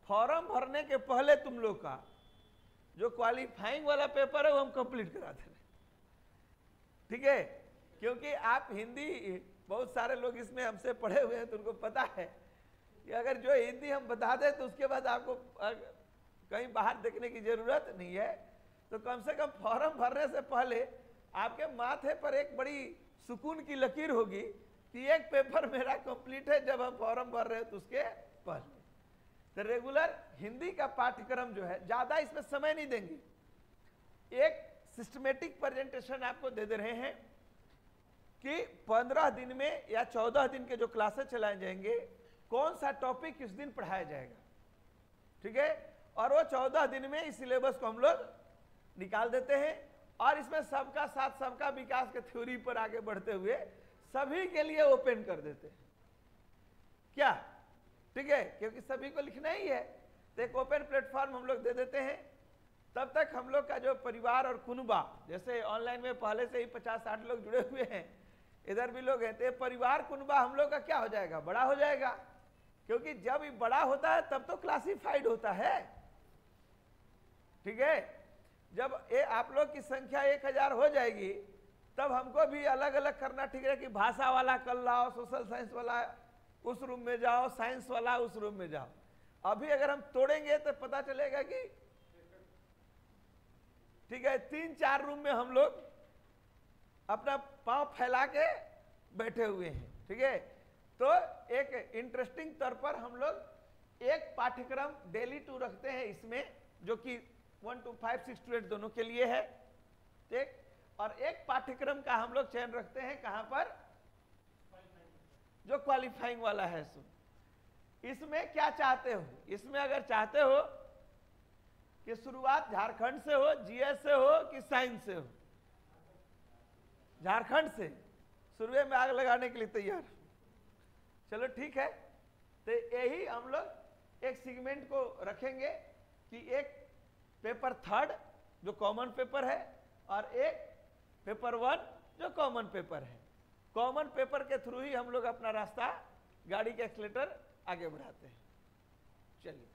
फॉर्म भरने के पहले तुम लोग का जो क्वालिफाइंग वाला पेपर है वो हम कंप्लीट करा देंगे। ठीक है, क्योंकि आप हिंदी, बहुत सारे लोग इसमें हमसे पढ़े हुए हैं तो उनको पता है कि अगर जो हिंदी हम बता दें तो उसके बाद आपको कहीं बाहर देखने की जरूरत नहीं है। तो कम से कम फॉर्म भरने से पहले आपके माथे पर एक बड़ी सुकून की लकीर होगी कि एक पेपर मेरा कंप्लीट है जब हम फॉर्म भर रहे हैं तो उसके पहले। तो रेगुलर हिंदी का पाठ्यक्रम जो है, ज्यादा इसमें समय नहीं देंगे, एक सिस्टमेटिक प्रेजेंटेशन आपको दे रहे हैं कि 15 दिन में या 14 दिन के जो क्लासेस चलाए जाएंगे, कौन सा टॉपिक किस दिन पढ़ाया जाएगा। ठीक है, और वो 14 दिन में इस सिलेबस को हम लोग निकाल देते हैं, और इसमें सबका साथ सबका विकास के थ्योरी पर आगे बढ़ते हुए सभी के लिए ओपन कर देते हैं। क्या? ठीक है, क्योंकि सभी को लिखना ही है तो एक ओपन प्लेटफॉर्म हम लोग दे देते हैं। तब तक हम लोग का जो परिवार और कुनबा, जैसे ऑनलाइन में पहले से ही 50-60 लोग जुड़े हुए हैं, इधर भी लोग हैं, तो परिवार कुनबा हम लोग का क्या हो जाएगा, बड़ा हो जाएगा। क्योंकि जब ये बड़ा होता है तब तो क्लासिफाइड होता है। ठीक है, जब आप लोग की संख्या 1000 हो जाएगी तब हमको भी अलग अलग करना। ठीक है, कि भाषा वाला कल लाओ, सोशल साइंस वाला उस रूम में जाओ, साइंस वाला उस रूम में जाओ। अभी अगर हम तोड़ेंगे तो पता चलेगा कि ठीक है 3-4 रूम में हम लोग अपना पांव फैला के बैठे हुए हैं। ठीक है, तो एक इंटरेस्टिंग तौर पर हम लोग एक पाठ्यक्रम डेली 2 रखते हैं इसमें, जो कि 1 to 5, 6 to 8 दोनों के लिए है। ठीक, और एक पाठ्यक्रम का हम लोग चयन रखते हैं कहां पर, जो क्वालिफाइंग वाला है। इसमें क्या चाहते हो, इसमें अगर चाहते हो कि शुरुआत झारखंड से हो, जीएस से हो कि साइंस से हो, झारखंड से शुरू में आग लगाने के लिए तैयार। चलो ठीक है, तो यही हम लोग एक सेगमेंट को रखेंगे कि एक पेपर 3rd जो कॉमन पेपर है और एक पेपर 1 जो कॉमन पेपर है। कॉमन पेपर के थ्रू ही हम लोग अपना रास्ता, गाड़ी के एक्सीलेटर आगे बढ़ाते हैं। चलिए।